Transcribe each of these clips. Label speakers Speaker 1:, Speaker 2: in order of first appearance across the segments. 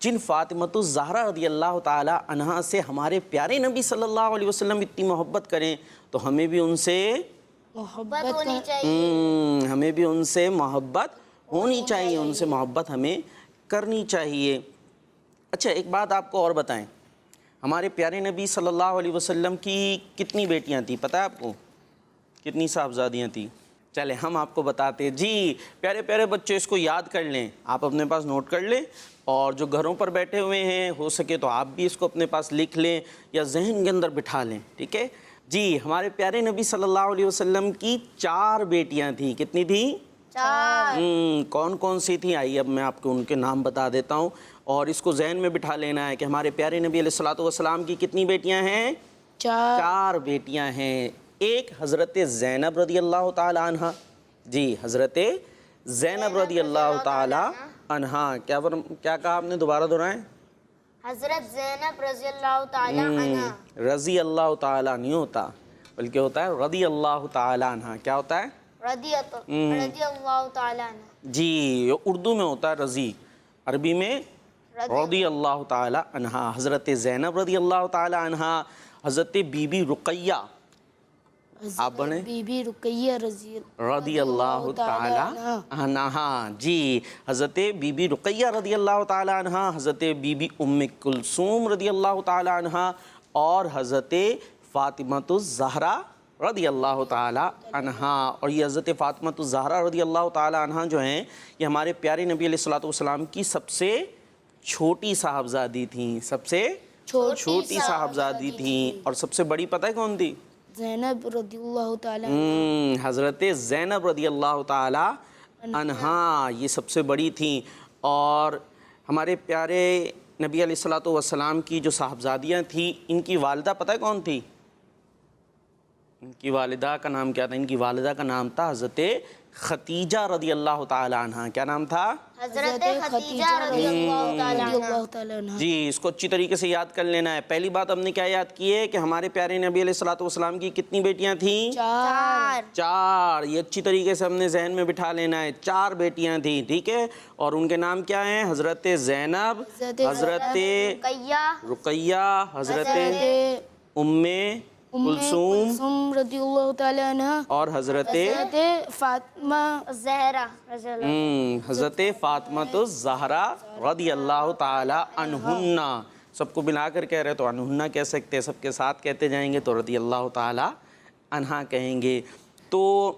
Speaker 1: جن فاطمۃ الزہرا رضی اللہ تعالی عنہا سے ہمارے پیارے نبی صلی اللہ علیہ وسلم اتنی محبت کریں تو ہمیں بھی ان سے
Speaker 2: محبت
Speaker 3: ہونی چاہیے.
Speaker 1: ہمیں بھی ان سے محبت ہونی چاہیے، ان سے محبت ہمیں کرنی چاہیے. اچھا ایک بات آپ کو اور بتائیں، ہمارے پیارے نبی صلی اللہ علیہ وسلم کی کتنی بیٹیاں تھیں پتہ ہے آپ کو؟ کتنی صاحبزادیاں تھیں؟ چلے ہم آپ کو بتاتے ہیں. جی پیارے پیارے بچے اس کو یاد کر لیں، آپ اپنے پاس نوٹ کر لیں، اور جو گھروں پر بیٹھے ہوئے ہیں ہو سکے تو آپ بھی اس کو اپنے پاس لکھ لیں یا ذہن کے اندر بٹھا لیں. ٹھیک ہے جی. ہمارے پیارے نبی صلی اللہ علیہ وسلم کی 4 بیٹیاں تھیں. کتنی تھیں؟
Speaker 3: 4.
Speaker 1: کون کون سی تھیں؟ آئیے اب میں آپ کو ان کے نام بتا دیتا ہوں، اور اس کو ذہن میں بٹھا لینا ہے کہ ہمارے پیارے نبی علیہ الصلوۃ والسلام کی کتنی بیٹیاں ہیں؟ 4 بیٹیاں ہیں. ایک حضرت زینب رضی اللہ تعالی عنہ. جی حضرت زینب رضی اللہ تعالی عنہ. کیا کہا آپ نے؟ دوبارہ دہرائیں.
Speaker 3: حضرت زینب رضی اللہ تعالی عنہ.
Speaker 1: رضی اللہ تعالی نہیں ہوتا بلکہ ہوتا ہے رضی اللہ تعالی عنہ. کیا ہوتا ہے؟
Speaker 3: رضی اللہ تعالی عنہ.
Speaker 1: جی اردو میں ہوتا ہے رضی، عربی میں رضی اللہ تعالی عنہ. حضرت زینب رضی اللہ تعالی عنہ، حضرت بی بی رقیہ، آپ بنے
Speaker 2: بی بی رقیہ
Speaker 1: رضی اللہ تعالی عنہ. جی حضرت بی بی رقیہ رضی اللہ تعالی عنہ، حضرت بی بی ام کلثوم رضی اللہ تعالی عنہ، اور حضرت فاطمۃ الزہرا رضی اللہ تعالی عنہ. اور یہ حضرت فاطمۃ الزہرا رضی اللہ تعالی عنہ جو ہیں یہ ہمارے پیارے نبی علیہ الصلوۃ والسلام کی سب سے چھوٹی صاحبزادی تھیں. سب سے چھوٹی صاحبزادی تھیں. اور سب سے بڑی پتہ ہے کون تھی؟
Speaker 2: زینب رضی اللہ تعالی
Speaker 1: حضرت زینب رضی اللہ تعالی عنہا یہ سب سے بڑی تھیں. اور ہمارے پیارے نبی علیہ الصلوۃ والسلام کی جو صاحبزادیاں تھیں ان کی والدہ پتہ ہے کون تھی؟ ان کی والدہ کا نام کیا تھا؟ ان کی والدہ کا نام تھا حضرت ختیجہ رضی اللہ تعالی عنہ. کیا نام تھا؟
Speaker 3: حضرت خدیجہ رضی اللہ تعالی عنہ.
Speaker 1: جی اس کو اچھی طریقے سے یاد کر لینا ہے. پہلی بات ہم نے کیا یاد کی ہے کہ ہمارے پیارے نبی علیہ الصلوۃ والسلام کی کتنی بیٹیاں تھیں؟ 4. یہ اچھی طریقے سے ہم نے ذہن میں بٹھا لینا ہے. 4 بیٹیاں تھیں. ٹھیک ہے. اور ان کے نام کیا ہیں؟ حضرت زینب، حضرت رقیہ، حضرت ام کلثوم
Speaker 2: رضی اللہ تعالی عنہ،
Speaker 1: اور حضرت
Speaker 2: فاطمہ
Speaker 3: زہرا رضی اللہ.
Speaker 1: حضرت فاطمۃ الزہرا رضی اللہ تعالی عنہن. سب کو ملا کر کہہ رہے تو عنہن کہہ سکتے ہیں، سب کے ساتھ کہتے جائیں گے تو رضی اللہ تعالی عنہا کہیں گے. تو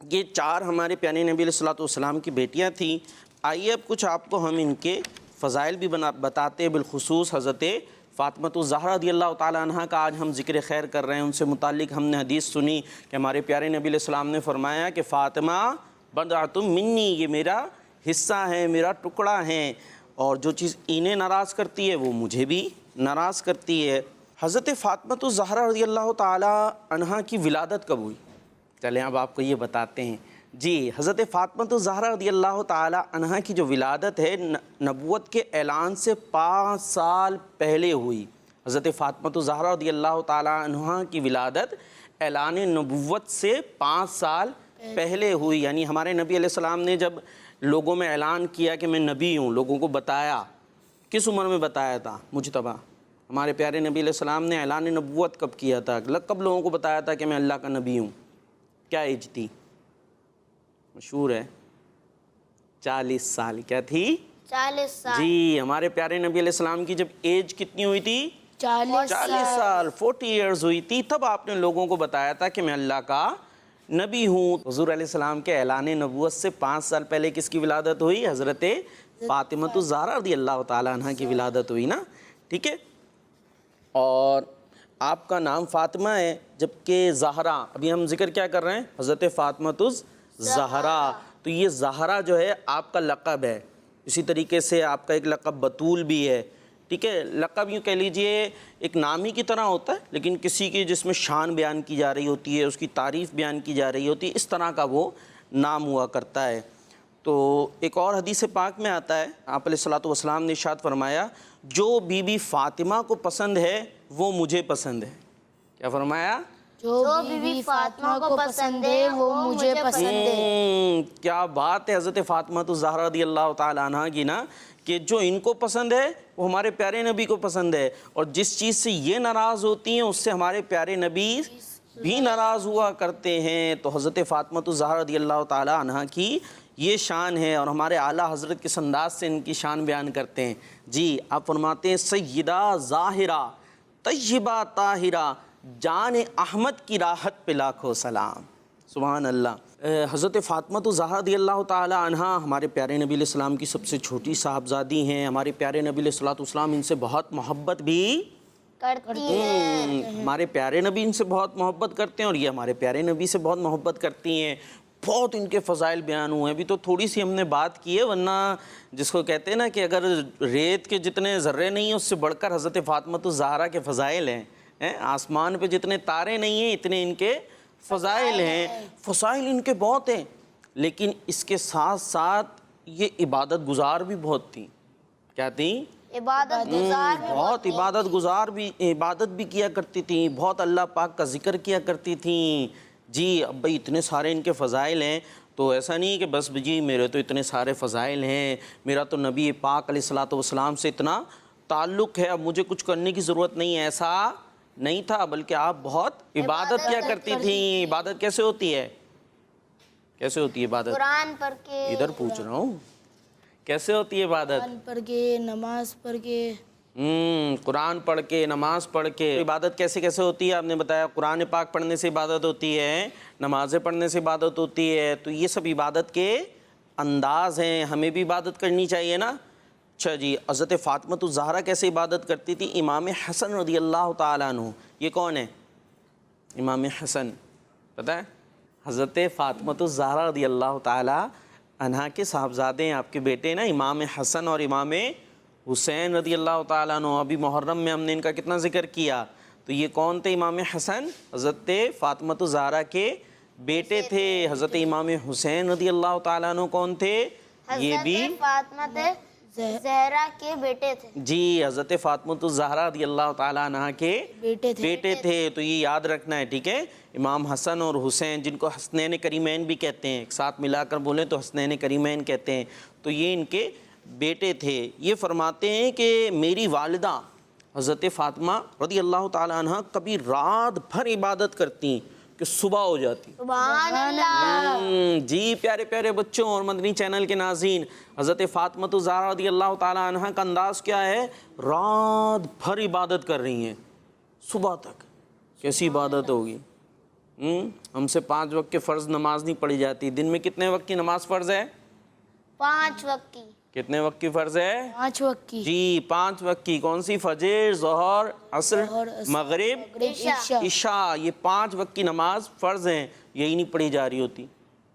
Speaker 1: یہ 4 ہمارے پیارے نبی علیہ الصلوۃ والسلام کی بیٹیاں تھیں. آئیے اب کچھ آپ کو ہم ان کے فضائل بھی بتاتے ہیں. بالخصوص حضرت فاطمۃ الزہرا رضی اللہ تعالی عنہ کا آج ہم ذکر خیر کر رہے ہیں. ان سے متعلق ہم نے حدیث سنی کہ ہمارے پیارے نبی علیہ السلام نے فرمایا کہ فاطمہ بضعۃ منی، یہ میرا حصہ ہے، میرا ٹکڑا ہے، اور جو چیز انہیں ناراض کرتی ہے وہ مجھے بھی ناراض کرتی ہے. حضرت فاطمۃ الزہرا رضی اللہ تعالی عنہ کی ولادت کب ہوئی؟ چلیں اب آپ کو یہ بتاتے ہیں. جی حضرت فاطمۃ الزہرا رضی اللہ تعالی عنہ کی جو ولادت ہے نبوت کے اعلان سے 5 سال پہلے ہوئی. حضرت فاطمۃ الزہرا رضی اللہ تعالی عنہ کی ولادت اعلان نبوت سے 5 سال پہلے ہوئی. یعنی ہمارے نبی علیہ السلام نے جب لوگوں میں اعلان کیا کہ میں نبی ہوں، لوگوں کو بتایا. کس عمر میں بتایا تھا؟ مجتبیٰ. ہمارے پیارے نبی علیہ السلام نے اعلان نبوت کب کیا تھا؟ کب لوگوں کو بتایا تھا کہ میں اللہ کا نبی ہوں؟ کیا ایج تھی؟ مشہور ہے 40 سال. کیا تھی؟
Speaker 3: 40 سال.
Speaker 1: جی ہمارے پیارے نبی علیہ السلام کی جب ایج کتنی ہوئی تھی؟
Speaker 2: 40
Speaker 1: سال 40 ایئرز ہوئی تھی، تب آپ نے لوگوں کو بتایا تھا کہ میں اللہ کا نبی ہوں. حضور علیہ السلام کے اعلان نبوت سے 5 سال پہلے کس کی ولادت ہوئی؟ حضرت فاطمۃ الزہرا رضی اللہ تعالی عنہ کی ولادت ہوئی نا. ٹھیک ہے. اور آپ کا نام فاطمہ ہے جبکہ زہرا، ابھی ہم ذکر کیا کر رہے ہیں؟ حضرت فاطمۃ الزہرا. تو یہ زہرا جو ہے آپ کا لقب ہے. اسی طریقے سے آپ کا ایک لقب بطول بھی ہے. ٹھیک ہے. لقب یوں کہہ لیجئے ایک نام ہی کی طرح ہوتا ہے، لیکن کسی کی جس میں شان بیان کی جا رہی ہوتی ہے، اس کی تعریف بیان کی جا رہی ہوتی ہے، اس طرح کا وہ نام ہوا کرتا ہے. تو ایک اور حدیث پاک میں آتا ہے، آپ علیہ الصلوۃ والسلام نے ارشاد فرمایا جو بی بی فاطمہ کو پسند ہے وہ مجھے پسند ہے. کیا فرمایا؟
Speaker 2: جو بی بی فاطمہ کو پسند ہے وہ مجھے پسند ہے.
Speaker 1: کیا بات ہے حضرت فاطمہ الزہرا رضی اللہ تعالیٰ عنہ کی نا، کہ جو ان کو پسند ہے وہ ہمارے پیارے نبی کو پسند ہے، اور جس چیز سے یہ ناراض ہوتی ہیں اس سے ہمارے پیارے نبی بھی ناراض ہوا کرتے ہیں. تو حضرت فاطمہ الزہرا رضی اللہ تعالیٰ عنہ کی یہ شان ہے، اور ہمارے اعلیٰ حضرت کس انداز سے ان کی شان بیان کرتے ہیں. جی آپ فرماتے ہیں سیدہ ظاہرہ طیبہ طاہرہ جان احمد کی راحت پہ لاکھوں سلام. سبحان اللہ. حضرت فاطمہ الزہرا رضی اللہ تعالی عنہ ہمارے پیارے نبی علیہ السلام کی سب سے چھوٹی صاحبزادی ہیں. ہمارے پیارے نبی علیہ السلام ان سے بہت محبت بھی
Speaker 3: کرتی ہیں.
Speaker 1: ہمارے پیارے نبی ان سے بہت محبت کرتے ہیں، اور یہ ہمارے پیارے نبی سے بہت محبت کرتی ہیں. بہت ان کے فضائل بیان ہوئے ہیں. ابھی تو تھوڑی سی ہم نے بات کی ہے، ورنہ جس کو کہتے ہیں نا کہ اگر ریت کے جتنے ذرے نہیں ہیں اس سے بڑھ کر حضرت فاطمہ الزہرا کے فضائل ہیں. آسمان پہ جتنے تارے نہیں ہیں اتنے ان کے فضائل ہیں. فضائل ان کے بہت ہیں، لیکن اس کے ساتھ ساتھ یہ عبادت گزار بھی بہت تھیں. کیا تھیں؟
Speaker 3: عبادت گزار بھی
Speaker 1: بہت عبادت گزار بھی، عبادت بھی کیا کرتی تھیں، بہت اللہ پاک کا ذکر کیا کرتی تھیں. جی اب بھائی اتنے سارے ان کے فضائل ہیں، تو ایسا نہیں کہ بس جی میرے تو اتنے سارے فضائل ہیں، میرا تو نبی پاک علیہ الصلوۃ والسلام سے اتنا تعلق ہے، اب مجھے کچھ کرنے کی ضرورت نہیں ہے. ایسا نہیں تھا، بلکہ آپ بہت عبادت کیا کرتی تھیں. عبادت کیسے ہوتی ہے؟ کیسے ہوتی ہے عبادت؟
Speaker 3: قرآن پڑھ کے.
Speaker 1: ادھر پوچھ رہا ہوں کیسے ہوتی ہے عبادت؟
Speaker 2: قرآن پڑھ کے، نماز پڑھ کے.
Speaker 1: قرآن پڑھ کے، نماز پڑھ کے. عبادت کیسے کیسے ہوتی ہے؟ آپ نے بتایا قرآن پاک پڑھنے سے عبادت ہوتی ہے، نمازیں پڑھنے سے عبادت ہوتی ہے. تو یہ سب عبادت کے انداز ہیں، ہمیں بھی عبادت کرنی چاہیے نا. اچھا جی، حضرت فاطمہ الزہرا کیسے عبادت کرتی تھی؟ امام حسن رضی اللہ تعالیٰ عنہ. یہ کون ہے امام حسن؟ پتہ ہے؟ حضرت فاطمہ الزہرا رضی اللہ تعالیٰ عنہ کے صاحبزادے ہیں، آپ کے بیٹے نا امام حسن اور امام حسین رضی اللہ تعالیٰ عنہ. ابھی محرم میں ہم نے ان کا کتنا ذکر کیا. تو یہ کون تھے امام حسن؟ حضرت فاطمہ الزہرا کے بیٹے تھے. حضرت امام حسین رضی اللہ تعالیٰ عنہ کون تھے؟ یہ بھی
Speaker 3: فاطمہ زہرا کے بیٹے تھے.
Speaker 1: جی حضرت فاطمہ الزہرا رضی اللہ تعالیٰ عنہ کے بیٹے تھے. تو یہ یاد رکھنا ہے، ٹھیک ہے؟ امام حسن اور حسین، جن کو حسنین کریمین بھی کہتے ہیں، ایک ساتھ ملا کر بولیں تو حسنین کریمین کہتے ہیں. تو یہ ان کے بیٹے تھے. یہ فرماتے ہیں کہ میری والدہ حضرت فاطمہ رضی اللہ تعالیٰ عنہ کبھی رات بھر عبادت کرتی کہ صبح ہو جاتی.
Speaker 3: سبحان اللہ.
Speaker 1: جی پیارے پیارے بچوں اور مدنی چینل کے ناظرین، حضرت فاطمہ الزہرا رضی اللہ تعالیٰ عنہ کا انداز کیا ہے؟ رات بھر عبادت کر رہی ہیں صبح تک. کیسی عبادت ہوگی؟ ہم سے 5 وقت کے فرض نماز نہیں پڑھی جاتی. دن میں کتنے وقت کی نماز فرض ہے؟
Speaker 3: 5 وقت کی.
Speaker 1: کتنے وقت کی فرض ہے؟
Speaker 2: 5 وقت کی.
Speaker 1: جی 5 وقت کی. کون سی؟ فجر، ظہر، عصر، مغرب، عشاء. یہ 5 وقت کی نماز فرض ہیں، یہی نہیں پڑھی جا رہی ہوتی.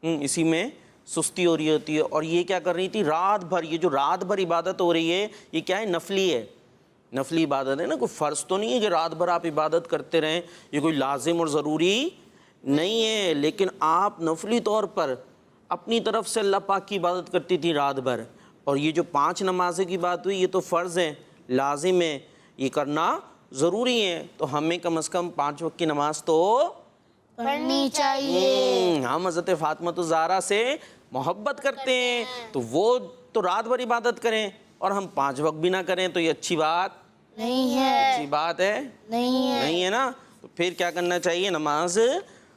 Speaker 1: اسی میں سستی ہو رہی ہوتی ہے. اور یہ کیا کر رہی تھی رات بھر؟ یہ جو رات بھر عبادت ہو رہی ہے یہ کیا ہے؟ نفلی ہے. نفلی عبادت ہے نا، کوئی فرض تو نہیں ہے کہ رات بھر آپ عبادت کرتے رہیں. یہ کوئی لازم اور ضروری نہیں ہے، لیکن آپ نفلی طور پر اپنی طرف سے اللہ پاک کی عبادت کرتی تھی رات بھر. اور یہ جو 5 نمازیں کی بات ہوئی یہ تو فرض ہیں، لازم ہے، یہ کرنا ضروری ہے. تو ہمیں کم از کم 5 وقت کی نماز تو
Speaker 3: پڑھنی چاہیے.
Speaker 1: ہم حضرت فاطمہ الزہرا سے محبت کرتے ہیں تو وہ تو رات بھر عبادت کریں اور ہم 5 وقت بھی نہ کریں تو یہ اچھی بات
Speaker 2: نہیں ہے.
Speaker 1: اچھی بات ہے نہیں ہے نا. تو پھر کیا کرنا چاہیے؟ نماز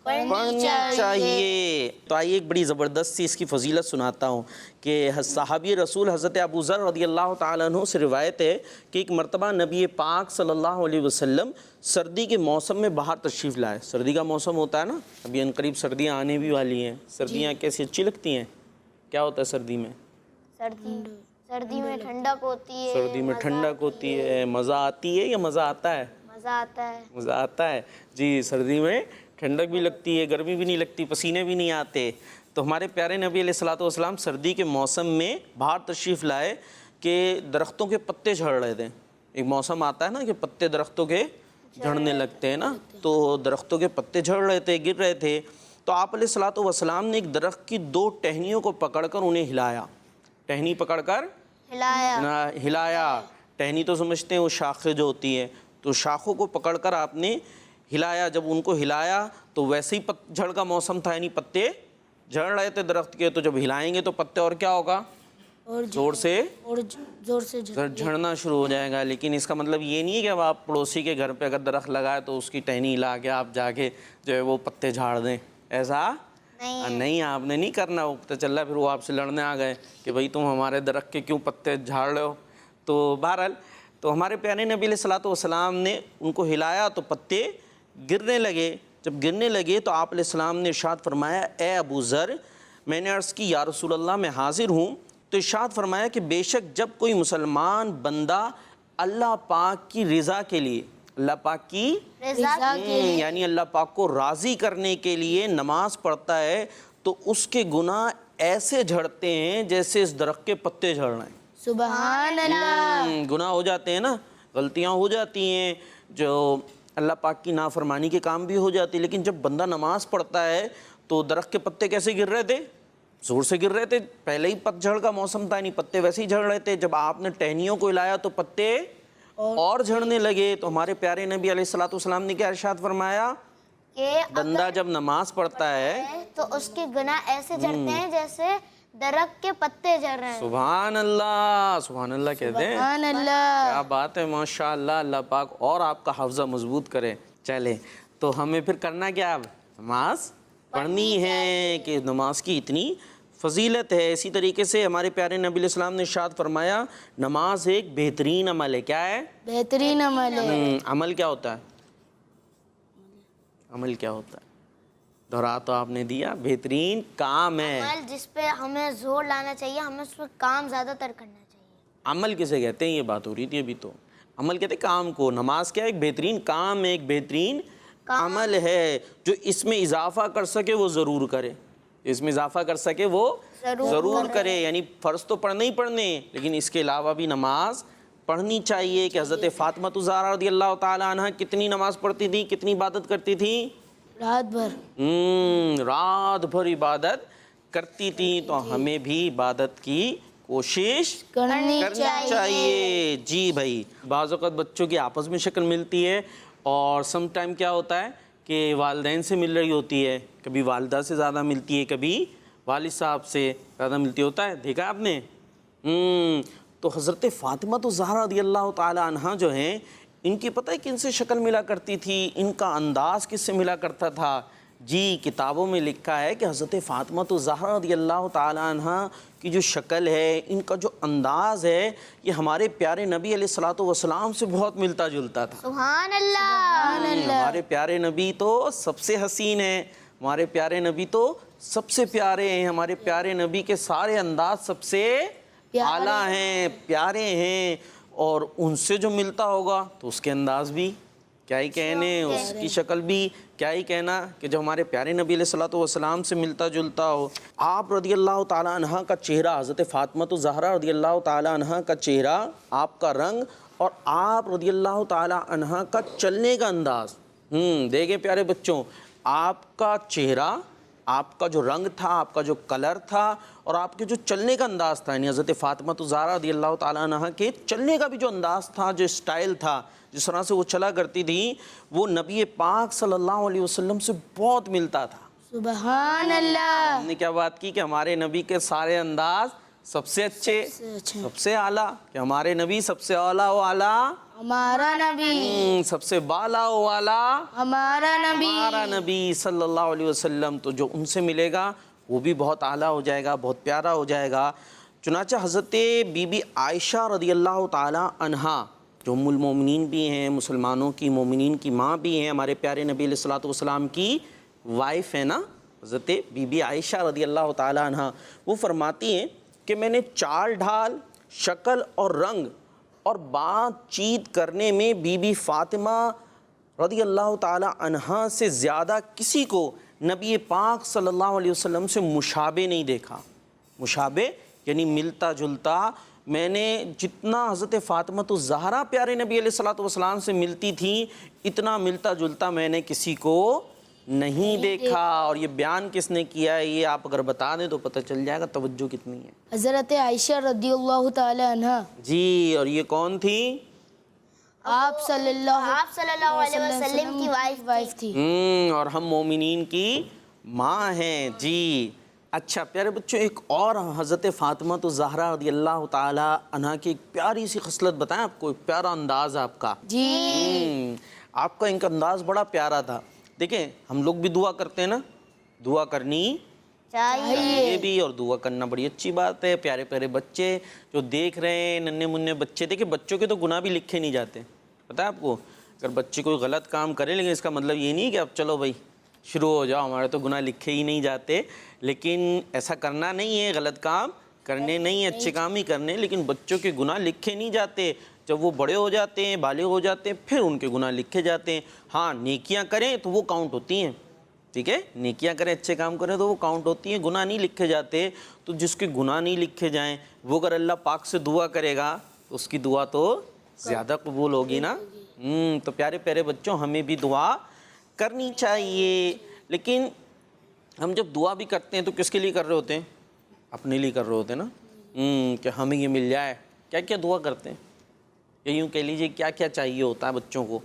Speaker 1: پڑھنی چاہیے. تو آئیے ایک بڑی زبردست سی اس کی فضیلت سناتا ہوں کہ صحابی رسول حضرت ابو ذر رضی اللہ تعالیٰ عنہ سے روایت ہے کہ ایک مرتبہ نبی پاک صلی اللہ علیہ وسلم سردی کے موسم میں باہر تشریف لائے. سردی کا موسم ہوتا ہے نا، ابھی عنقریب سردیاں آنے بھی والی ہیں. سردیاں کیسی اچھی لگتی ہیں؟ کیا ہوتا ہے سردی میں؟
Speaker 3: سردی میں ٹھنڈک ہوتی ہے.
Speaker 1: سردی میں ٹھنڈک ہوتی ہے. مزہ آتی ہے یا مزہ آتا ہے؟
Speaker 3: مزہ آتا ہے.
Speaker 1: مزہ آتا ہے. جی سردی میں ٹھنڈک بھی لگتی ہے، گرمی بھی نہیں لگتی، پسینے بھی نہیں آتے. تو ہمارے پیارے نبی علیہ الصلوۃ والسلام سردی کے موسم میں باہر تشریف لائے کہ درختوں کے پتے جھڑ رہے تھے. ایک موسم آتا ہے نا کہ پتے درختوں کے جھڑنے لگتے ہیں نا، تو درختوں کے پتے جھڑ رہے تھے، گر رہے تھے. تو آپ علیہ الصلوۃ والسلام نے ایک درخت کی 2 ٹہنیوں کو پکڑ کر انہیں ہلایا. ٹہنی پکڑ کر ہلایا. ٹہنی تو سمجھتے ہیں وہ شاخیں جو ہوتی ہیں، تو شاخوں کو پکڑ کر آپ نے ہلایا، جب ان کو ہلایا تو ویسے ہی جھڑ کا موسم تھا، یعنی پتے جھڑ رہے تھے درخت کے، تو جب ہلائیں گے تو پتے اور کیا ہوگا،
Speaker 2: اور
Speaker 1: زور سے جھڑنا شروع ہو جائے گا۔ لیکن اس کا مطلب یہ نہیں ہے کہ اب آپ پڑوسی کے گھر پہ اگر درخت لگائے تو اس کی ٹہنی ہلا کے آپ جا کے جو ہے وہ پتے جھاڑ دیں، ایسا نہیں، آپ نے نہیں کرنا۔ وہ پتہ چل رہا ہے پھر وہ آپ سے لڑنے آ گئے کہ بھئی تم ہمارے درخت کے کیوں پتے جھاڑ رہے ہو۔ تو بہرحال تو ہمارے پیارے نبی علیہ الصلوۃ والسلام نے ان کو ہلایا تو پتے گرنے لگے۔ جب گرنے لگے تو آپ علیہ السلام نے ارشاد فرمایا، اے ابو ذر، میں نے عرض کی یا رسول اللہ میں حاضر ہوں، تو ارشاد فرمایا کہ بے شک جب کوئی مسلمان بندہ اللہ پاک کی رضا کے لیے، اللہ پاک کی
Speaker 2: رضا کے لیے
Speaker 1: یعنی اللہ پاک کو راضی کرنے کے لیے نماز پڑھتا ہے تو اس کے گناہ ایسے جھڑتے ہیں جیسے اس درخت کے پتے جھڑ رہے ہیں۔
Speaker 2: سبحان اللہ۔
Speaker 1: گناہ ہو جاتے ہیں نا، غلطیاں ہو جاتی ہیں، جو اللہ پاک کی نافرمانی کے کام بھی ہو جاتی ہیں، لیکن جب بندہ نماز پڑھتا ہے تو درخت کے پتے کیسے گر رہے تھے، زور سے گر رہے تھے، پہلے ہی پت جھڑ کا موسم تھا، یعنی پتے ویسے ہی جھڑ رہے تھے۔ جب آپ نے ٹہنیوں کو ہلایا تو پتے اور جھڑنے لگے۔ تو ہمارے پیارے نبی علیہ الصلوۃ والسلام نے کیا ارشاد فرمایا
Speaker 3: کہ
Speaker 1: بندہ جب نماز پڑھتا ہے
Speaker 3: تو اس کے گناہ ایسے جھڑتے ہیں جیسے درخت کے پتے جھڑ رہے ہیں۔
Speaker 1: سبحان اللہ، سبحان اللہ کہتے ہیں،
Speaker 2: سبحان اللہ۔
Speaker 1: کیا بات ہے، ماشاءاللہ، اللہ پاک اور آپ کا حافظہ مضبوط کرے۔ چلے تو ہمیں پھر کرنا کیا، اب نماز پڑھنی ہے کہ نماز کی اتنی فضیلت ہے۔ اسی طریقے سے ہمارے پیارے نبی علیہ السلام نے ارشاد فرمایا نماز ایک بہترین عمل ہے۔ کیا ہے؟
Speaker 2: بہترین عمل ہے۔
Speaker 1: عمل کیا ہوتا ہے؟ عمل کیا ہوتا ہے؟ دہرا تو آپ نے دیا، بہترین کام ہے۔
Speaker 3: عمل جس پہ ہمیں زور لانا چاہیے، ہمیں اس پہ کام زیادہ تر کرنا چاہیے۔
Speaker 1: عمل کسے کہتے ہیں، یہ بات ہو رہی تھی ابھی تو۔ عمل کہتے ہیں کام کو۔ نماز کیا ہے؟ ایک بہترین کام ہے، ایک بہترین عمل ہے۔ جو اس میں اضافہ کر سکے وہ ضرور کرے، اس میں اضافہ کر سکے وہ ضرور کرے۔ یعنی فرض تو پڑھنے ہی پڑھنے، لیکن اس کے علاوہ بھی نماز پڑھنی چاہیے۔ کہ حضرت فاطمہ الزہرا رضی اللہ تعالی عنہ کتنی نماز پڑھتی تھی، کتنی عبادت کرتی تھی؟
Speaker 2: رات بھر۔
Speaker 1: رات بھر عبادت کرتی تھی۔ تو ہمیں بھی عبادت کی کوشش
Speaker 2: کرنی
Speaker 1: چاہیے۔ جی بھائی، بعض اوقات بچوں کی آپس میں شکل ملتی ہے، اور سم ٹائم کیا ہوتا ہے کہ والدین سے مل رہی ہوتی ہے، کبھی والدہ سے زیادہ ملتی ہے، کبھی والد صاحب سے زیادہ ملتی ہوتا ہے، دیکھا آپ نے؟ تو حضرت فاطمہ الزہرا رضی اللہ تعالی عنہ جو ہیں، ان کی پتہ ہے کن سے شکل ملا کرتی تھی، ان کا انداز کس سے ملا کرتا تھا؟ جی کتابوں میں لکھا ہے کہ حضرت فاطمہ الزہرا رضی اللہ تعالی عنہ کی جو شکل ہے، ان کا جو انداز ہے، یہ ہمارے پیارے نبی علیہ الصلوۃ والسلام سے بہت ملتا جلتا تھا۔
Speaker 3: سبحان اللہ۔
Speaker 1: ہمارے پیارے نبی تو سب سے حسین ہیں، ہمارے پیارے نبی تو سب سے پیارے ہیں، ہمارے پیارے نبی کے سارے انداز سب سے اعلیٰ ہیں، پیارے ہیں، اور ان سے جو ملتا ہوگا تو اس کے انداز بھی کیا ہی کہنے، اس کی شکل بھی کیا ہی کہنا، کہ جو ہمارے پیارے نبی علیہ الصلوۃ والسلام سے ملتا جلتا ہو۔ آپ رضی اللہ تعالیٰ عنہ کا چہرہ، حضرت فاطمہ الزہرا رضی اللہ تعالیٰ عنہ کا چہرہ، آپ کا رنگ، اور آپ رضی اللہ تعالیٰ عنہ کا چلنے کا انداز، دیکھیں پیارے بچوں، آپ کا چہرہ، آپ کا جو رنگ تھا، آپ کا جو کلر تھا، اور آپ کے جو چلنے کا انداز تھا، یعنی حضرت فاطمہ الزہرا رضی اللہ تعالیٰ عنہ کے چلنے کا بھی جو انداز تھا، جو اسٹائل تھا، جس طرح سے وہ چلا کرتی تھی، وہ نبی پاک صلی اللہ علیہ وسلم سے بہت ملتا تھا۔
Speaker 2: سبحان اللہ۔
Speaker 1: ہم نے کیا بات کی کہ ہمارے نبی کے سارے انداز سب سے اچھے، سب سے اعلیٰ، کہ ہمارے نبی سب سے اعلیٰ و اعلیٰ،
Speaker 2: ہمارا نبی
Speaker 1: سب سے بالا و اعلیٰ،
Speaker 2: ہمارا نبی،
Speaker 1: ہمارا نبی صلی اللہ علیہ وسلم۔ تو جو ان سے ملے گا وہ بھی بہت اعلیٰ ہو جائے گا، بہت پیارا ہو جائے گا۔ چنانچہ حضرت بی بی عائشہ رضی اللہ تعالی عنہا، جو ام المومنین بھی ہیں، مسلمانوں کی، مومنین کی ماں بھی ہیں، ہمارے پیارے نبی علیہ الصلوۃ والسلام کی وائف ہے نا، حضرت بی بی عائشہ رضی اللہ تعالی عنہا، وہ فرماتی ہیں کہ میں نے چال ڈھال، شکل اور رنگ اور بات چیت کرنے میں بی بی فاطمہ رضی اللہ تعالی عنہا سے زیادہ کسی کو نبی پاک صلی اللہ علیہ وسلم سے مشابہ نہیں دیکھا۔ مشابہ یعنی ملتا جلتا۔ میں نے جتنا حضرت فاطمہ الزہرا پیارے نبی علیہ الصلوۃ والسلام سے ملتی تھی، اتنا ملتا جلتا میں نے کسی کو نہیں دیکھا۔ اور یہ بیان کس نے کیا ہے، یہ آپ اگر بتا دیں تو پتہ چل جائے گا توجہ کتنی ہے۔
Speaker 2: حضرت عائشہ رضی اللہ تعالی عنہ۔
Speaker 1: جی، اور یہ کون تھی؟
Speaker 2: آپ صلی اللہ
Speaker 3: علیہ وسلم کی وائف
Speaker 2: تھی۔
Speaker 1: اور ہم مومنین کی ماں ہیں جی۔ اچھا پیارے بچوں، ایک اور حضرت فاطمہ الزہرا رضی اللہ تعالی عنہا کی ایک پیاری سی خصلت بتائیں آپ کو، ایک پیارا انداز آپ کا
Speaker 2: جی
Speaker 1: آپ کا ان کا انداز بڑا پیارا تھا۔ دیکھیں ہم لوگ بھی دعا کرتے ہیں نا، دعا کرنی چاہیے بھی، اور دعا کرنا بڑی اچھی بات ہے۔ پیارے پیارے بچے جو دیکھ رہے ہیں، ننھے منھے بچے، دیکھیں بچوں کے تو گناہ بھی لکھے نہیں جاتے، پتہ ہے آپ کو؟ اگر بچے کوئی غلط کام کرے، لیکن اس کا مطلب یہ نہیں کہ اب چلو بھائی شروع ہو جاؤ، ہمارے تو گناہ لکھے ہی نہیں جاتے۔ لیکن ایسا کرنا نہیں ہے، غلط کام کرنے نہیں، اچھے کام ہی کرنے، لیکن بچوں کے گناہ لکھے نہیں جاتے۔ جب وہ بڑے ہو جاتے ہیں، بالغ ہو جاتے ہیں، پھر ان کے گناہ لکھے جاتے ہیں۔ ہاں نیکیاں کریں تو وہ کاؤنٹ ہوتی ہیں، ٹھیک ہے، نیکیاں کریں، اچھے کام کریں تو وہ کاؤنٹ ہوتی ہیں، گناہ نہیں لکھے جاتے۔ تو جس کے گناہ نہیں لکھے جائیں وہ اگر اللہ پاک سے دعا کرے گا تو اس کی دعا تو زیادہ قبول ہوگی نا۔ تو پیارے پیارے بچوں، ہمیں بھی دعا کرنی چاہیے، لیکن ہم جب دعا بھی کرتے ہیں تو کس کے لیے کر رہے ہوتے ہیں؟ اپنے لیے کر رہے ہوتے ہیں نا، کہ ہمیں یہ مل جائے۔ کیا کیا دعا کرتے ہیں؟ یا یوں کہہ لیجیے کیا کیا چاہیے ہوتا ہے بچوں کو؟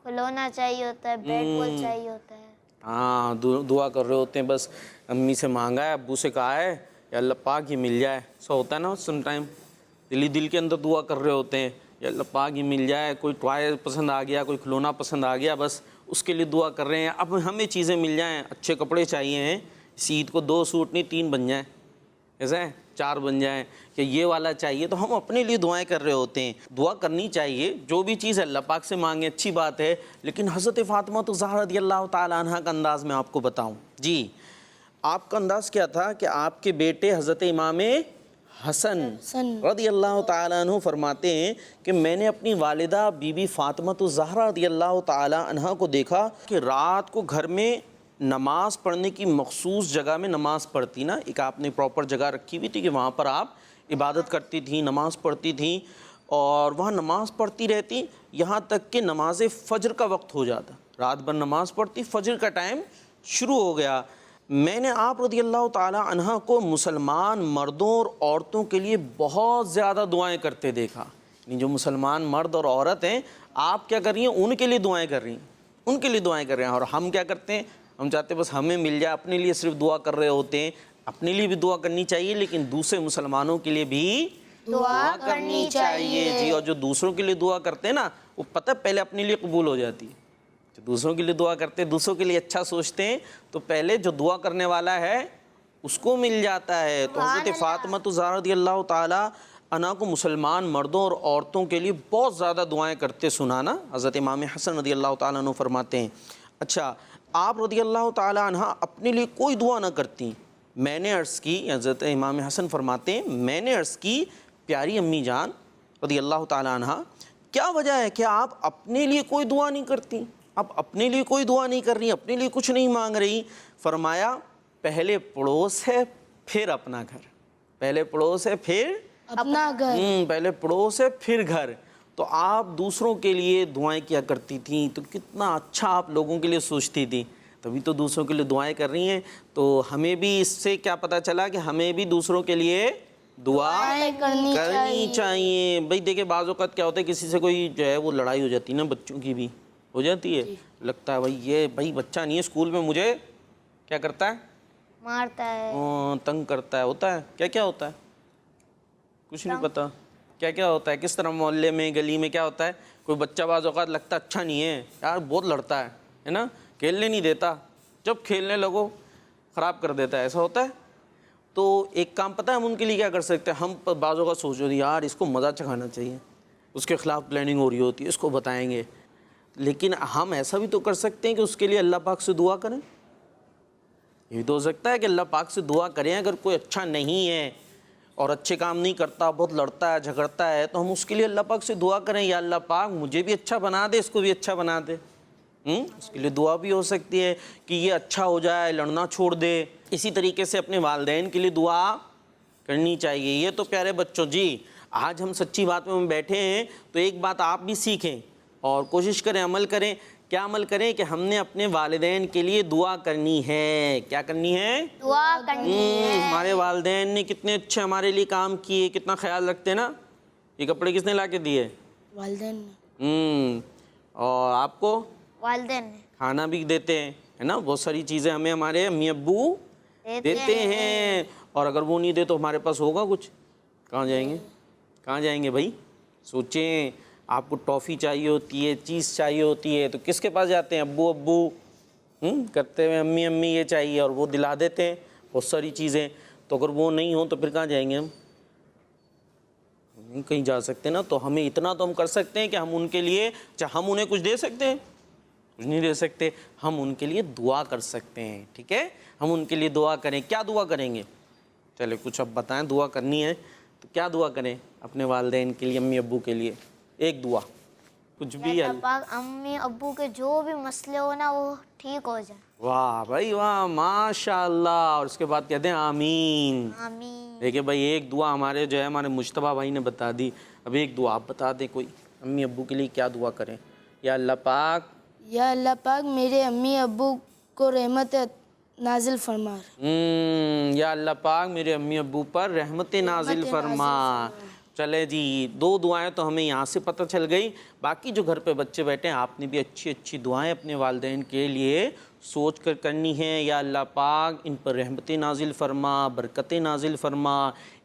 Speaker 3: کھلونا چاہیے ہوتا ہے، بیٹ بال چاہیے ہوتا ہے۔
Speaker 1: ہاں دعا کر رہے ہوتے ہیں، بس امی سے مانگا ہے، ابو سے کہا ہے یا اللہ پاک یہ مل جائے، سو ہوتا ہے نا سم ٹائم، دل کے اندر دعا کر رہے ہوتے ہیں یا اللہ پاک یہ مل جائے، کوئی ٹوائے پسند آ گیا، کوئی کھلونا پسند آ گیا، بس اس کے لیے دعا کر رہے ہیں۔ اب ہمیں چیزیں مل جائیں، اچھے کپڑے چاہیے ہیں، اس عید کو 2 سوٹ نہیں 3 بن جائیں، ایسا ہے 4 بن جائیں، کہ یہ والا چاہیے، تو ہم اپنے لیے دعائیں کر رہے ہوتے ہیں۔ دعا کرنی چاہیے، جو بھی چیز اللہ پاک سے مانگیں اچھی بات ہے، لیکن حضرت فاطمہ الزہرا رضی اللہ تعالی عنہ کا انداز میں آپ کو بتاؤں جی، آپ کا انداز کیا تھا کہ آپ کے بیٹے حضرت امام حسن رضی اللہ تعالیٰ عنہ فرماتے ہیں کہ میں نے اپنی والدہ بی بی فاطمہ الزہرا رضی اللہ تعالیٰ عنہ کو دیکھا کہ رات کو گھر میں نماز پڑھنے کی مخصوص جگہ میں نماز پڑھتی نا، ایک آپ نے پراپر جگہ رکھی ہوئی تھی کہ وہاں پر آپ عبادت کرتی تھیں، نماز پڑھتی تھیں، اور وہاں نماز پڑھتی رہتی یہاں تک کہ نماز فجر کا وقت ہو جاتا، رات بھر نماز پڑھتی، فجر کا ٹائم شروع ہو گیا۔ میں نے آپ رضی اللہ تعالی عنہ کو مسلمان مردوں اور عورتوں کے لیے بہت زیادہ دعائیں کرتے دیکھا، یعنی جو مسلمان مرد اور عورت ہیں آپ کیا کر رہی ہیں؟ ان کے لیے دعائیں کر رہی ہیں، ان کے لیے دعائیں کر رہے ہیں، اور ہم کیا کرتے ہیں؟ ہم چاہتے ہیں بس ہمیں مل جائے، اپنے لیے صرف دعا کر رہے ہوتے ہیں۔ اپنے لیے بھی دعا کرنی چاہیے، لیکن دوسرے مسلمانوں کے لیے بھی دعا کرنی چاہیے جی۔ اور جو دوسروں کے لیے دعا کرتے ہیں نا، وہ پتہ پہلے اپنے لیے قبول ہو جاتی ہے۔ جو دوسروں کے لیے دعا کرتے ہیں، دوسروں کے لیے اچھا سوچتے ہیں، تو پہلے جو دعا کرنے والا ہے اس کو مل جاتا ہے۔ تو حضرت فاطمہ الزہرا رضی اللہ تعالی عنہ کو مسلمان مردوں اور عورتوں کے لیے بہت زیادہ دعائیں کرتے سنانا حضرت امام حسن رضی اللہ تعالیٰ عنہ فرماتے ہیں۔ اچھا، آپ رضی اللہ تعالی عنہ اپنے لیے کوئی دعا نہ کرتی۔ میں نے عرض کی، حضرت امام حسن فرماتے ہیں میں نے عرض کی پیاری امی جان رضی اللہ تعالی عنہ، کیا وجہ ہے کہ آپ اپنے لیے کوئی دعا نہیں کرتی؟ آپ اپنے لیے کوئی دعا نہیں کر رہی، اپنے لیے کچھ نہیں مانگ رہی؟ فرمایا پہلے پڑوس ہے پھر اپنا گھر، پہلے پڑوس ہے پھر
Speaker 2: اپنا گھر،
Speaker 1: پہلے پڑوس ہے پھر گھر۔ تو آپ دوسروں کے لیے دعائیں کیا کرتی تھیں، تو کتنا اچھا آپ لوگوں کے لیے سوچتی تھی، تبھی تو دوسروں کے لیے دعائیں کر رہی ہیں۔ تو ہمیں بھی اس سے کیا پتہ چلا کہ ہمیں بھی دوسروں کے لیے دعا کرنی چاہیے۔ بھئی دیکھیں بعض اوقات کیا ہوتا ہے، کسی سے کوئی جو ہے وہ لڑائی ہو جاتی ہے نا، بچوں کی بھی ہو جاتی ہے، لگتا ہے بھائی یہ بھائی بچہ نہیں ہے، اسکول میں مجھے کیا کرتا ہے؟
Speaker 3: مارتا ہے،
Speaker 1: تنگ کرتا ہے، ہوتا ہے کیا کیا ہوتا ہے؟ کچھ نہیں پتا کیا کیا ہوتا ہے، کس طرح محلے میں گلی میں کیا ہوتا ہے، کوئی بچہ بعض اوقات لگتا اچھا نہیں ہے یار، بہت لڑتا ہے نا، کھیلنے نہیں دیتا، جب کھیلنے لگو خراب کر دیتا ہے، ایسا ہوتا ہے۔ تو ایک کام پتہ ہے ہم ان کے لیے کیا کر سکتے ہیں؟ ہم بعض اوقات سوچ رہے ہیں یار اس کو مزہ چکھانا چاہیے، اس کے خلاف پلاننگ ہو رہی ہوتی ہے، اس کو بتائیں گے، لیکن ہم ایسا بھی تو کر سکتے ہیں کہ اس کے لیے اللہ پاک سے دعا کریں۔ یہ تو ہو سکتا ہے کہ اللہ پاک سے دعا کریں، اگر کوئی اچھا نہیں ہے اور اچھے کام نہیں کرتا، بہت لڑتا ہے جھگڑتا ہے، تو ہم اس کے لیے اللہ پاک سے دعا کریں، یا اللہ پاک مجھے بھی اچھا بنا دے، اس کو بھی اچھا بنا دے۔ اس کے لیے دعا بھی ہو سکتی ہے کہ یہ اچھا ہو جائے، لڑنا چھوڑ دے۔ اسی طریقے سے اپنے والدین کے لیے دعا کرنی چاہیے۔ یہ تو پیارے بچوں جی، آج ہم سچی بات میں بیٹھے ہیں، تو ایک بات آپ بھی سیکھیں اور کوشش کریں، عمل کریں۔ کیا عمل کریں؟ کہ ہم نے اپنے والدین کے لیے دعا کرنی ہے۔ کیا کرنی ہے؟
Speaker 3: دعا کرنی ہے۔
Speaker 1: ہمارے والدین نے کتنے اچھے ہمارے لیے کام کیے، کتنا خیال رکھتے ہیں نا۔ یہ کپڑے کس نے لا کے دیے؟
Speaker 2: والدین
Speaker 1: اور آپ کو
Speaker 3: والدین نے
Speaker 1: کھانا بھی دیتے ہیں، ہے نا، بہت ساری چیزیں ہمیں ہمارے امی ابو دیتے ہیں، اور اگر وہ نہیں دے تو ہمارے پاس ہوگا کچھ؟ کہاں جائیں گے؟ کہاں جائیں گے بھائی؟ سوچیں، آپ کو ٹافی چاہیے ہوتی ہے، چیز چاہیے ہوتی ہے، تو کس کے پاس جاتے ہیں؟ ابو کرتے ہوئے امی امی یہ چاہیے، اور وہ دلا دیتے ہیں بہت ساری چیزیں۔ تو اگر وہ نہیں ہوں تو پھر کہاں جائیں گے ہم؟ نہیں کہیں جا سکتے نا۔ تو ہمیں اتنا تو ہم کر سکتے ہیں کہ ہم ان کے لیے، چاہے ہم انہیں کچھ دے سکتے ہیں، کچھ نہیں دے سکتے، ہم ان کے لیے دعا کر سکتے ہیں، ٹھیک ہے؟ ہم ان کے لیے دعا کریں۔ کیا دعا کریں گے؟ چلے کچھ اب بتائیں، دعا کرنی ہے تو کیا دعا کریں اپنے والدین کے لیے، امی ابو کے لیے؟ ایک دعا کچھ بھی۔
Speaker 3: اللہ پاک امی ابو کے جو بھی مسئلے ہو نا وہ ٹھیک ہو جائے۔
Speaker 1: واہ بھائی واہ، ماشاء اللہ۔ اور اس کے بعد کہتے ہیں آمین۔
Speaker 3: آمین۔
Speaker 1: دیکھیں بھائی، ایک دعا ہمارے جو ہے ہمارے مجتبیٰ بھائی نے بتا دی، اب ایک دعا آپ بتا دیں کوئی، امی ابو کے لیے کیا دعا کریں؟ یا اللہ پاک،
Speaker 2: یا اللہ پاک میرے امی ابو کو رحمت نازل فرما۔
Speaker 1: یا اللہ پاک میرے امی ابو پر رحمت نازل فرما۔ چلے جی، دو دعائیں تو ہمیں یہاں سے پتہ چل گئی۔ باقی جو گھر پہ بچے بیٹھے ہیں، آپ نے بھی اچھی اچھی دعائیں اپنے والدین کے لیے سوچ کر کرنی ہیں۔ یا اللہ پاک ان پر رحمت نازل فرما، برکت نازل فرما،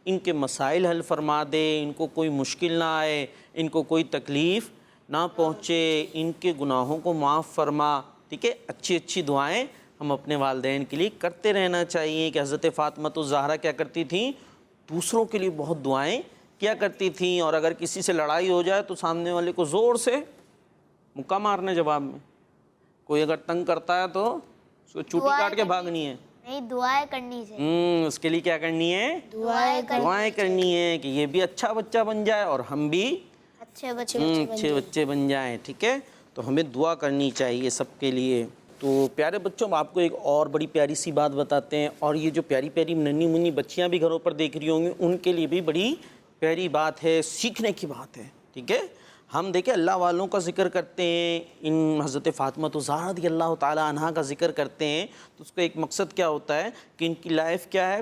Speaker 1: ان کے مسائل حل فرما دے، ان کو کوئی مشکل نہ آئے، ان کو کوئی تکلیف نہ پہنچے، ان کے گناہوں کو معاف فرما، ٹھیک ہے؟ اچھی اچھی دعائیں ہم اپنے والدین کے لیے کرتے رہنا چاہیے۔ کہ حضرت فاطمہ الزہرا کیا کرتی تھیں؟ دوسروں کے لیے بہت دعائیں کیا کرتی تھیں، اور اگر کسی سے لڑائی ہو جائے تو سامنے والے کو زور سے مکہ مارنے جواب میں، کوئی اگر تنگ کرتا ہے تو اس کو چوٹی کاٹ کے بھاگنی ہے،
Speaker 3: نہیں دعائیں کرنی چاہیے۔
Speaker 1: اس کے لیے کیا کرنی ہے؟ دعائیں کرنی ہے کہ یہ بھی اچھا بچہ بن جائے اور ہم بھی
Speaker 3: اچھے بچے
Speaker 1: اچھے بچے بن جائیں، ٹھیک ہے؟ تو ہمیں دعا کرنی چاہیے سب کے لیے۔ تو پیارے بچوں، ہم آپ کو ایک اور بڑی پیاری سی بات بتاتے ہیں، اور یہ جو پیاری پیاری ننھی منی بچیاں بھی گھروں پر دیکھ رہی ہوں گی، ان کے لیے بھی بڑی پیاری بات ہے، سیکھنے کی بات ہے، ٹھیک ہے؟ ہم دیکھیں اللہ والوں کا ذکر کرتے ہیں، ان حضرت فاطمہ الزہرا رضی اللہ تعالیٰ عنہا کا ذکر کرتے ہیں، تو اس کا ایک مقصد کیا ہوتا ہے کہ ان کی لائف کیا ہے؟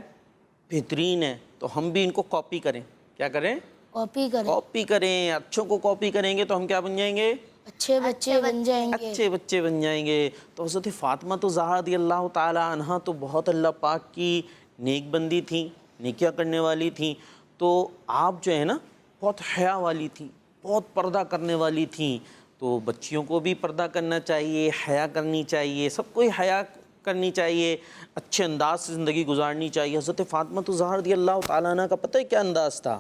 Speaker 1: بہترین ہے، تو ہم بھی ان کو کاپی کریں۔ کیا کریں؟
Speaker 2: کاپی کریں،
Speaker 1: کاپی کریں۔ اچھوں کو کاپی کریں گے تو ہم کیا بن جائیں گے؟
Speaker 2: اچھے بچے بن جائیں گے۔
Speaker 1: اچھے بچے بن جائیں گے۔ تو حضرت فاطمہ الزہرا رضی اللہ تعالیٰ عنہا تو بہت اللہ پاک کی نیک بندی تھیں، نیکیاں کرنے والی تھیں۔ تو آپ جو ہے نا بہت حیا والی تھیں، بہت پردہ کرنے والی تھیں۔ تو بچیوں کو بھی پردہ کرنا چاہیے، حیا کرنی چاہیے، سب کو حیا کرنی چاہیے، اچھے انداز سے زندگی گزارنی چاہیے۔ حضرت فاطمہ الزہرا رضی اللہ تعالیٰ عنہ کا پتہ ہے کیا انداز تھا؟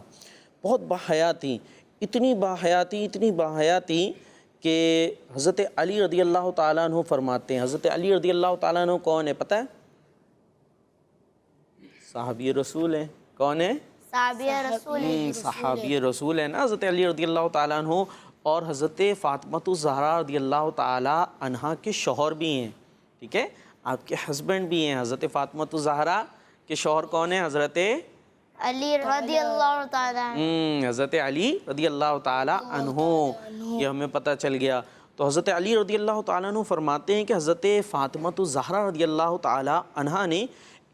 Speaker 1: بہت باحیا تھیں، اتنی باحیا تھیں، اتنی باحیا تھیں کہ حضرت علی رضی اللہ تعالیٰ عنہ فرماتے ہیں، حضرت علی رضی اللہ تعالیٰ عنہ کون ہے پتہ ہے؟ صحابی رسول ہیں۔ کون ہے؟ صحابی رسول ہے نا حضرت علی رضی اللہ تعالیٰ عنہ، اور حضرت فاطمہ الزہرا رضی اللہ تعالیٰ عنہا کے شوہر بھی ہیں، ٹھیک ہے؟ آپ کے ہسبینڈ بھی ہیں۔ حضرت فاطمہ الزہرا کے شوہر کون ہیں؟ حضرت
Speaker 3: علی رضی اللہ تعالیٰ عنہ۔
Speaker 1: حضرت علی رضی اللہ تعالیٰ عنہ، یہ ہمیں پتہ چل گیا۔ تو حضرت علی رضی اللہ تعالیٰ عنہ فرماتے ہیں کہ حضرت فاطمہ الزہرا رضی اللہ تعالیٰ عنہا نے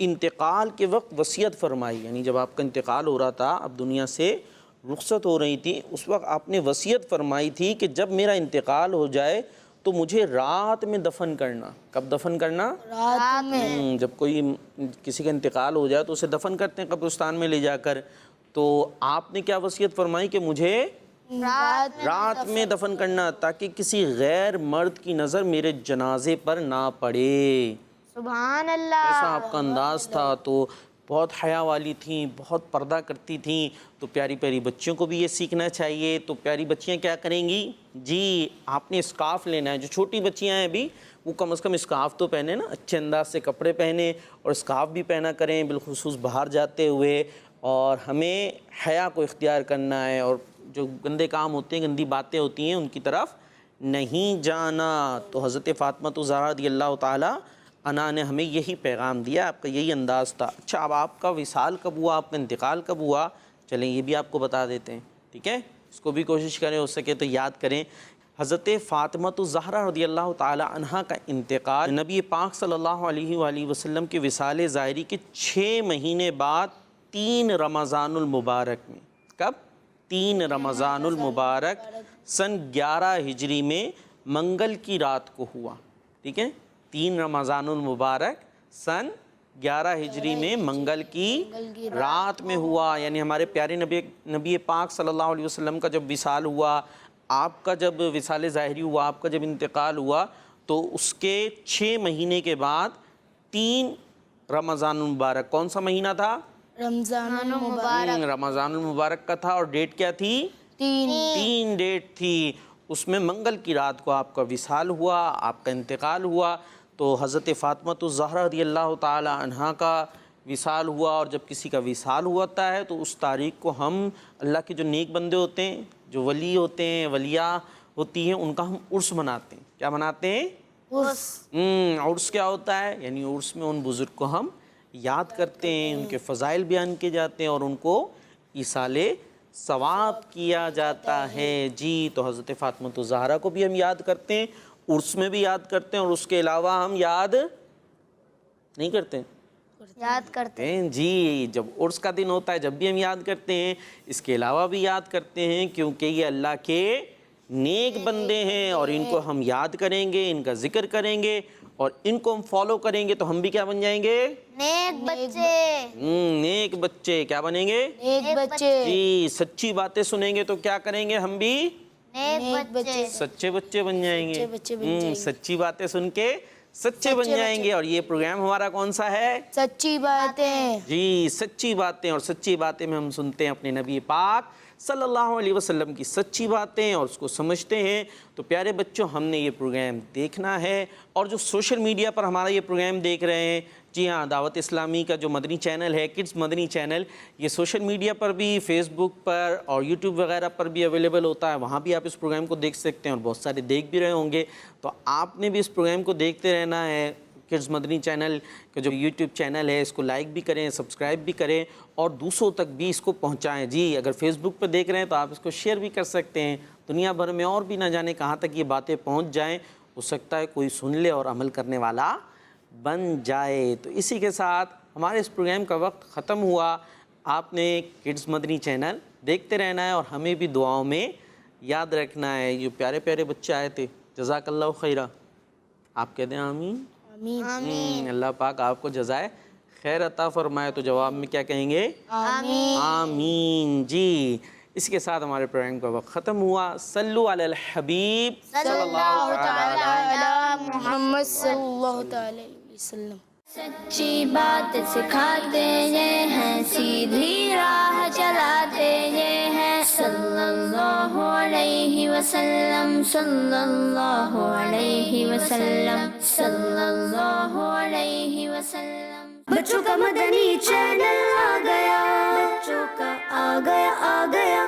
Speaker 1: انتقال کے وقت وصیت فرمائی، یعنی جب آپ کا انتقال ہو رہا تھا، اب دنیا سے رخصت ہو رہی تھی، اس وقت آپ نے وصیت فرمائی تھی کہ جب میرا انتقال ہو جائے تو مجھے رات میں دفن کرنا۔ کب دفن کرنا؟
Speaker 2: رات میں۔
Speaker 1: جب کوئی کسی کا انتقال ہو جائے تو اسے دفن کرتے ہیں قبرستان میں لے جا کر، تو آپ نے کیا وصیت فرمائی کہ مجھے رات میں دفن کرنا، تاکہ کسی غیر مرد کی نظر میرے جنازے پر نہ پڑے۔
Speaker 3: سبحان اللہ۔
Speaker 1: ایسا آپ کا انداز تھا۔ تو بہت حیا والی تھیں، بہت پردہ کرتی تھیں۔ تو پیاری پیاری بچیوں کو بھی یہ سیکھنا چاہیے۔ تو پیاری بچیاں کیا کریں گی؟ جی آپ نے اسکارف لینا ہے۔ جو چھوٹی بچیاں ہیں ابھی، وہ کم از کم اسکارف تو پہنے نا، اچھے انداز سے کپڑے پہنے اور اسکارف بھی پہنا کریں، بالخصوص باہر جاتے ہوئے۔ اور ہمیں حیا کو اختیار کرنا ہے، اور جو گندے کام ہوتے ہیں، گندی باتیں ہوتی ہیں، ان کی طرف نہیں جانا۔ تو حضرت فاطمہ الزہرا رضی اللہ تعالیٰ عنہا نے ہمیں یہی پیغام دیا، آپ کا یہی انداز تھا۔ اچھا، اب آپ کا وصال کب ہوا، آپ کا انتقال کب ہوا؟ چلیں یہ بھی آپ کو بتا دیتے ہیں، ٹھیک ہے؟ اس کو بھی کوشش کریں، ہو سکے تو یاد کریں۔ حضرت فاطمہ الزہرا رضی اللہ تعالی عنہا کا انتقال نبی پاک صلی اللہ علیہ وآلہ وسلم کے وصال ظاہری کے 6 مہینے بعد 3 رمضان المبارک میں۔ کب؟ 3 رمضان المبارک سن 11 ہجری میں منگل کی رات کو ہوا. ٹھیک ہے, 3 رمضان المبارک سن 11 ہجری میں منگل کی رات میں ہوا. یعنی ہمارے پیارے نبی پاک صلی اللہ علیہ وسلم کا جب وصال ہوا, آپ کا جب وصال ظاہری ہوا, آپ کا جب انتقال ہوا, تو اس کے 6 مہینے کے بعد 3 رمضان المبارک, کون سا مہینہ تھا؟
Speaker 2: رمضان المبارک.
Speaker 1: رمضان المبارک کا تھا, اور ڈیٹ کیا تھی؟ 3 ڈیٹ تھی. اس میں منگل کی رات کو آپ کا وصال ہوا, آپ کا انتقال ہوا. تو حضرت فاطمہ الزہرا رضی اللہ تعالی عنہا کا وصال ہوا, اور جب کسی کا وصال ہوتا ہے تو اس تاریخ کو ہم اللہ کے جو نیک بندے ہوتے ہیں, جو ولی ہوتے ہیں, ولیاء ہوتی ہیں, ان کا ہم عرس مناتے ہیں. کیا مناتے ہیں؟ عرس کیا ہوتا ہے؟ یعنی عرس میں ان بزرگ کو ہم یاد کرتے ہیں, ان کے فضائل بیان کیے جاتے ہیں, اور ان کو ایصال ثواب کیا جاتا ہے. جی, تو حضرت فاطمہ الزہرا کو بھی ہم یاد کرتے ہیں, عرس میں بھی یاد کرتے ہیں, اور اس کے علاوہ ہم یاد نہیں کرتے ہیں,
Speaker 3: یاد کرتے ہیں.
Speaker 1: جی, جب عرس کا دن ہوتا ہے جب بھی ہم یاد کرتے ہیں, اس کے علاوہ بھی یاد کرتے ہیں, کیونکہ یہ اللہ کے نیک بندے ہیں, اور ان کو ہم یاد کریں گے, ان کا ذکر کریں گے, اور ان کو ہم فالو کریں گے, تو ہم بھی کیا بن جائیں گے؟
Speaker 3: نیک بچے.
Speaker 1: نیک بچے. کیا بنیں گے؟
Speaker 2: نیک بچے.
Speaker 1: جی, سچی باتیں سنیں گے تو کیا کریں گے؟ ہم بھی
Speaker 3: نیک بچے.
Speaker 1: سچے بچے بن جائیں گے.
Speaker 2: بچے بن جائیں گے.
Speaker 1: سچی باتیں سن کے سچے بن جائیں گے. اور یہ پروگرام ہمارا کون سا ہے؟
Speaker 2: سچی باتیں.
Speaker 1: جی, سچی باتیں. اور سچی باتیں میں ہم سنتے ہیں اپنے نبی پاک صلی اللہ علیہ وسلم کی سچی باتیں, اور اس کو سمجھتے ہیں. تو پیارے بچوں, ہم نے یہ پروگرام دیکھنا ہے, اور جو سوشل میڈیا پر ہمارا یہ پروگرام دیکھ رہے ہیں, جی ہاں, دعوت اسلامی کا جو مدنی چینل ہے, کڈز مدنی چینل, یہ سوشل میڈیا پر بھی, فیس بک پر اور یوٹیوب وغیرہ پر بھی اویلیبل ہوتا ہے. وہاں بھی آپ اس پروگرام کو دیکھ سکتے ہیں, اور بہت سارے دیکھ بھی رہے ہوں گے. تو آپ نے بھی اس پروگرام کو دیکھتے رہنا ہے. کڈز مدنی چینل کا جو یوٹیوب چینل ہے, اس کو لائک بھی کریں, سبسکرائب بھی کریں, اور دوسروں تک بھی اس کو پہنچائیں. جی, اگر فیس بک پہ دیکھ رہے ہیں تو آپ اس کو شیئر بھی کر سکتے ہیں. دنیا بھر میں اور بھی نہ جانے کہاں تک یہ باتیں پہنچ جائیں, ہو سکتا ہے کوئی سن لے اور عمل کرنے والا بن جائے. تو اسی کے ساتھ ہمارے اس پروگرام کا وقت ختم ہوا. آپ نے کڈز مدنی چینل دیکھتے رہنا ہے, اور ہمیں بھی دعاؤں میں یاد رکھنا ہے. یہ پیارے پیارے بچے آئے تھے, جزاک اللہ خیرہ. آپ کہتے ہیں آمین.
Speaker 2: آمین.
Speaker 1: اللہ پاک آپ کو جزائے خیر عطا فرمائے. تو جواب میں کیا کہیں گے؟
Speaker 2: آمین.
Speaker 1: آمین. جی, اس کے ساتھ ہمارے پروگرام کا وقت ختم ہوا. صلو علی الحبیب صلی اللہ تعالی
Speaker 2: علی محمد صلی اللہ تعالی علیہ وسلم.
Speaker 4: سچی بات سکھاتے یہ ہیں, سیدھی راہ چلاتے یہ ہیں. صلی اللہ علیہ وسلم, صلی اللہ علیہ وسلم, صلی اللہ علیہ وسلم. بچوں کا مدنی چینل آ گیا, بچوں کا آ گیا.